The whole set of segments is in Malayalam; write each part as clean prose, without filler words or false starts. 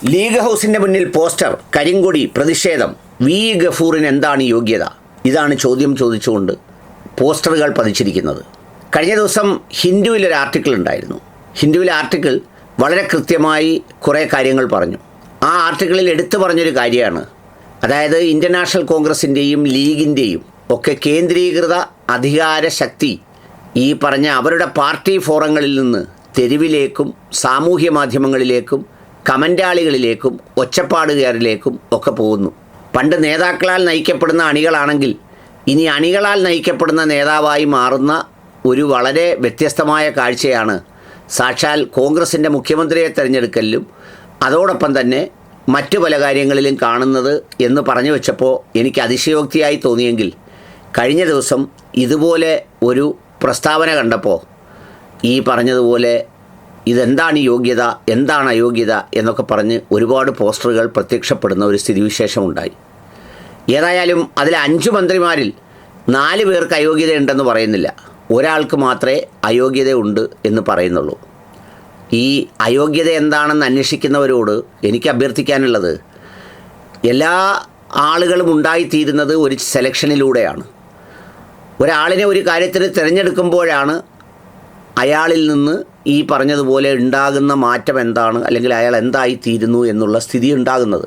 ലീഗ് ഹൗസിൻ്റെ മുന്നിൽ പോസ്റ്റർ, കരിങ്കൊടി, പ്രതിഷേധം. വി ഗഫൂറിന് എന്താണ് യോഗ്യത? ഇതാണ് ചോദ്യം ചോദിച്ചുകൊണ്ട് പോസ്റ്ററുകൾ പതിച്ചിരിക്കുന്നത്. കഴിഞ്ഞ ദിവസം ഹിന്ദുവിലൊരു ആർട്ടിക്കിൾ ഉണ്ടായിരുന്നു. ഹിന്ദുവിലെ ആർട്ടിക്കിൾ വളരെ കൃത്യമായി കുറേ കാര്യങ്ങൾ പറഞ്ഞു. ആ ആർട്ടിക്കിളിൽ എടുത്തു പറഞ്ഞൊരു കാര്യമാണ്, അതായത് ഇന്ത്യൻ നാഷണൽ കോൺഗ്രസിൻ്റെയും ലീഗിൻ്റെയും ഒക്കെ കേന്ദ്രീകൃത അധികാര ശക്തി ഈ പറഞ്ഞ അവരുടെ പാർട്ടി ഫോറങ്ങളിൽ നിന്ന് തെരുവിലേക്കും സാമൂഹ്യ മാധ്യമങ്ങളിലേക്കും കമൻ്റാളികളിലേക്കും ഒച്ചപ്പാടുകാരിലേക്കും ഒക്കെ പോകുന്നു. പണ്ട് നേതാക്കളാൽ നയിക്കപ്പെടുന്ന അണികളാണെങ്കിൽ ഇനി അണികളാൽ നയിക്കപ്പെടുന്ന നേതാവായി മാറുന്ന ഒരു വളരെ വ്യത്യസ്തമായ കാഴ്ചയാണ് സാക്ഷാൽ കോൺഗ്രസിൻ്റെ മുഖ്യമന്ത്രിയെ തിരഞ്ഞെടുക്കലിലും അതോടൊപ്പം തന്നെ മറ്റു പല കാര്യങ്ങളിലും കാണുന്നത് എന്ന് പറഞ്ഞു വെച്ചപ്പോൾ എനിക്ക് അതിശയോക്തിയായി തോന്നിയെങ്കിൽ കഴിഞ്ഞ ദിവസം ഇതുപോലെ ഒരു പ്രസ്താവന കണ്ടപ്പോൾ ഈ പറഞ്ഞതുപോലെ ഇതെന്താണ് യോഗ്യത, എന്താണ് അയോഗ്യത എന്നൊക്കെ പറഞ്ഞ് ഒരുപാട് പോസ്റ്ററുകൾ പ്രത്യക്ഷപ്പെടുന്ന ഒരു സ്ഥിതിവിശേഷമുണ്ടായി. ഏതായാലും അതിൽ 5 മന്ത്രിമാരിൽ 4 പേർക്ക് അയോഗ്യതയുണ്ടെന്ന് പറയുന്നില്ല, ഒരാൾക്ക് മാത്രമേ അയോഗ്യതയുണ്ട് എന്ന് പറയുന്നുള്ളൂ. ഈ അയോഗ്യത എന്താണെന്ന് അന്വേഷിക്കുന്നവരോട് എനിക്ക് അഭ്യർത്ഥിക്കാനുള്ളത്, എല്ലാ ആളുകളും ഉണ്ടായിത്തീരുന്നത് ഒരു സെലക്ഷനിലൂടെയാണ്. ഒരാളിനെ ഒരു കാര്യത്തിന് തിരഞ്ഞെടുക്കുമ്പോഴാണ് അയാളിൽ നിന്ന് ഈ പറഞ്ഞതുപോലെ ഉണ്ടാകുന്ന മാറ്റം എന്താണ്, അല്ലെങ്കിൽ അയാൾ എന്തായിത്തീരുന്നു എന്നുള്ള സ്ഥിതി ഉണ്ടാകുന്നത്.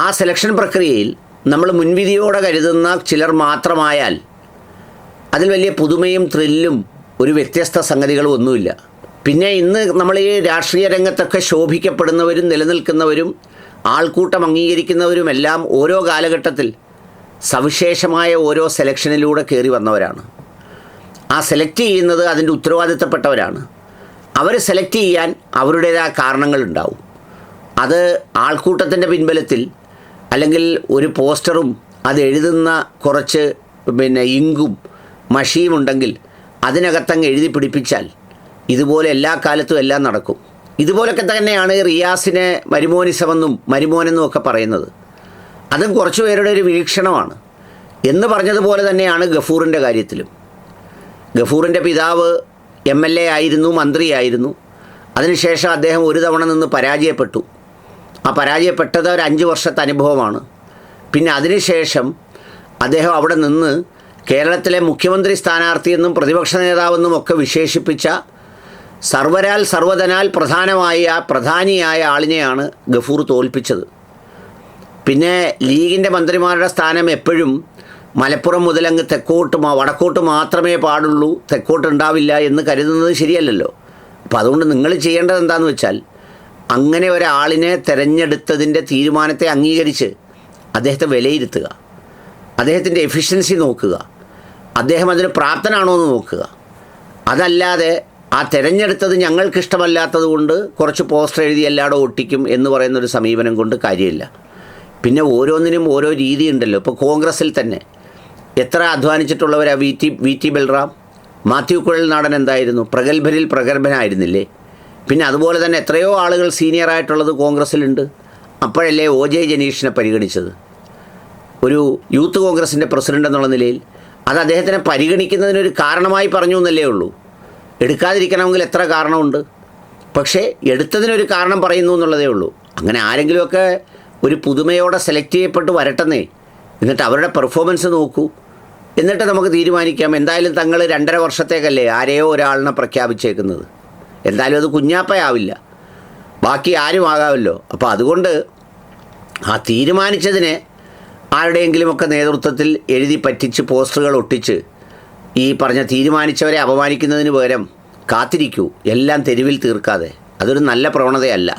ആ സെലക്ഷൻ പ്രക്രിയയിൽ നമ്മൾ മുൻവിധിയോടെ കരുതുന്ന ചിലർ മാത്രമായാൽ അതിൽ വലിയ പുതുമയും ത്രില്ലും ഒരു വ്യത്യസ്ത സംഗതികളും ഒന്നുമില്ല. പിന്നെ ഇന്ന് നമ്മൾ ഈ രാഷ്ട്രീയ രംഗത്തൊക്കെ ശോഭിക്കപ്പെടുന്നവരും നിലനിൽക്കുന്നവരും ആൾക്കൂട്ടം അംഗീകരിക്കുന്നവരുമെല്ലാം ഓരോ കാലഘട്ടത്തിൽ സവിശേഷമായ ഓരോ സെലക്ഷനിലൂടെ കയറി വന്നവരാണ്. ആ സെലക്ട് ചെയ്യുന്നത് അതിൻ്റെ ഉത്തരവാദിത്തപ്പെട്ടവരാണ്. അവർ സെലക്ട് ചെയ്യാൻ അവരുടേതായ കാരണങ്ങളുണ്ടാവും. അത് ആൾക്കൂട്ടത്തിൻ്റെ പിൻബലത്തിൽ അല്ലെങ്കിൽ ഒരു പോസ്റ്ററും അത് എഴുതുന്ന കുറച്ച് ഇങ്കും മഷിയും ഉണ്ടെങ്കിൽ അതിനകത്തങ്ങ് എഴുതി പിടിപ്പിച്ചാൽ ഇതുപോലെ എല്ലാ കാലത്തും എല്ലാം നടക്കും. ഇതുപോലൊക്കെ തന്നെയാണ് റിയാസിനെ മരുമോനിസമെന്നും മരുമോനെന്നും ഒക്കെ പറയുന്നത്. അതും കുറച്ചു പേരുടെ ഒരു വീക്ഷണമാണ് എന്ന് പറഞ്ഞതുപോലെ തന്നെയാണ് ഗഫൂറിൻ്റെ കാര്യത്തിലും. ഗഫൂറിൻ്റെ പിതാവ് MLA ആയിരുന്നു, മന്ത്രിയായിരുന്നു. അതിനുശേഷം അദ്ദേഹം ഒരു തവണ നിന്ന് പരാജയപ്പെട്ടു. ആ പരാജയപ്പെട്ടത് ഒരു 5 വർഷത്തെ അനുഭവമാണ്. പിന്നെ അതിനുശേഷം അദ്ദേഹം അവിടെ നിന്ന് കേരളത്തിലെ മുഖ്യമന്ത്രി സ്ഥാനാർത്ഥിയെന്നും പ്രതിപക്ഷ നേതാവെന്നും ഒക്കെ വിശേഷിപ്പിച്ച സർവരാൽ സർവ്വതനാൽ പ്രധാനിയായ ആളിനെയാണ് ഗഫൂർ തോൽപ്പിച്ചത്. പിന്നെ ലീഗിൻ്റെ മന്ത്രിമാരുടെ സ്ഥാനം എപ്പോഴും മലപ്പുറം മുതലങ്ങ് വടക്കോട്ട് മാത്രമേ പാടുള്ളൂ, തെക്കോട്ട് ഉണ്ടാവില്ല എന്ന് കരുതുന്നത് ശരിയല്ലല്ലോ. അപ്പോൾ അതുകൊണ്ട് നിങ്ങൾ ചെയ്യേണ്ടത് എന്താണെന്ന് വെച്ചാൽ അങ്ങനെ ഒരാളിനെ തിരഞ്ഞെടുത്തതിൻ്റെ തീരുമാനത്തെ അംഗീകരിച്ച് അദ്ദേഹത്തെ വിലയിരുത്തുക, അദ്ദേഹത്തിൻ്റെ എഫിഷ്യൻസി നോക്കുക, അദ്ദേഹം അതിന് പ്രാപ്തനാണോ എന്ന് നോക്കുക. അതല്ലാതെ ആ തിരഞ്ഞെടുത്തത് ഞങ്ങൾക്കിഷ്ടമല്ലാത്തത് കൊണ്ട് കുറച്ച് പോസ്റ്റർ എഴുതി എല്ലായിടും ഒട്ടിക്കും എന്ന് പറയുന്നൊരു സമീപനം കൊണ്ട് കാര്യമില്ല. പിന്നെ ഓരോന്നിനും ഓരോ രീതിയുണ്ടല്ലോ. ഇപ്പോൾ കോൺഗ്രസ്സിൽ തന്നെ എത്ര അധ്വാനിച്ചിട്ടുള്ളവരാ? വി ടി ബൽറാം, മാത്യു കുഴൽനാടൻ എന്തായിരുന്നു? പ്രഗത്ഭരിൽ പ്രഗത്ഭനായിരുന്നില്ലേ? പിന്നെ അതുപോലെ തന്നെ എത്രയോ ആളുകൾ സീനിയറായിട്ടുള്ളത് കോൺഗ്രസ്സിലുണ്ട്. അപ്പോഴല്ലേ OJ ജനീഷിനെ പരിഗണിച്ചത് ഒരു യൂത്ത് കോൺഗ്രസിൻ്റെ പ്രസിഡൻ്റ് എന്നുള്ള നിലയിൽ? അത് അദ്ദേഹത്തിനെ പരിഗണിക്കുന്നതിനൊരു കാരണമായി പറഞ്ഞു എന്നല്ലേ ഉള്ളൂ. എടുക്കാതിരിക്കണമെങ്കിൽ എത്ര കാരണമുണ്ട്. പക്ഷേ എടുത്തതിനൊരു കാരണം പറയുന്നു എന്നുള്ളതേ ഉള്ളൂ. അങ്ങനെ ആരെങ്കിലുമൊക്കെ ഒരു പുതുമയോടെ സെലക്ട് ചെയ്യപ്പെട്ട് വരട്ടെന്നേ, എന്നിട്ട് അവരുടെ പെർഫോമൻസ് നോക്കൂ, എന്നിട്ട് നമുക്ക് തീരുമാനിക്കാം. എന്തായാലും തങ്ങൾ 2.5 വർഷത്തേക്കല്ലേ ആരെയോ ഒരാളിനെ പ്രഖ്യാപിച്ചേക്കുന്നത്. എന്തായാലും അത് കുഞ്ഞാപ്പയാവില്ല, ബാക്കി ആരും ആകാമല്ലോ. അപ്പോൾ അതുകൊണ്ട് ആ തീരുമാനിച്ചതിനെ ആരുടെയെങ്കിലുമൊക്കെ നേതൃത്വത്തിൽ എഴുതി പറ്റിച്ച് പോസ്റ്ററുകൾ ഒട്ടിച്ച് ഈ പറഞ്ഞ തീരുമാനിച്ചവരെ അപമാനിക്കുന്നതിന് പകരം കാത്തിരിക്കൂ, എല്ലാം തെരുവിൽ തീർക്കാതെ. അതൊരു നല്ല പ്രവണതയല്ല.